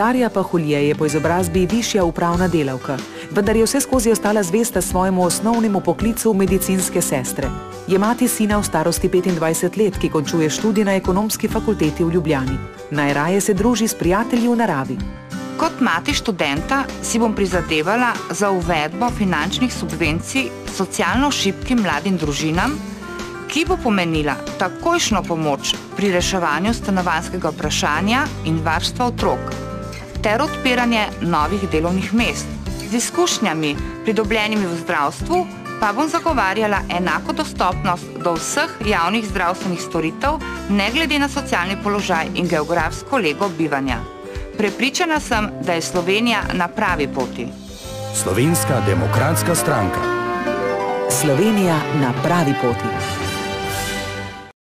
Darja Pahulje je po izobrazbi višja upravna delavka, vendar je vse skozi ostala zvesta svojemu osnovnemu poklicu medicinske sestre. Je mati sina v starosti 25 let, ki končuje študij na Ekonomski fakulteti v Ljubljani. Najraje se druži s prijatelji v naravi. Kot mati študenta si bom prizadevala za uvedbo finančnih subvencij socialno šibkim mladim družinam, ki bo pomenila takojšnjo pomoč pri reševanju stanovanjskega vprašanja in varstva otrok, ter odpiranje novih delovnih mest. Z izkušnjami, pridobljenimi v zdravstvu, pa bom zagovarjala enako dostopnost do vseh javnih zdravstvenih storitev, ne glede na socialni položaj in geografsko lego bivanja. Prepričana sem, da je Slovenija na pravi poti. Slovenska demokratska stranka. Slovenija na pravi poti.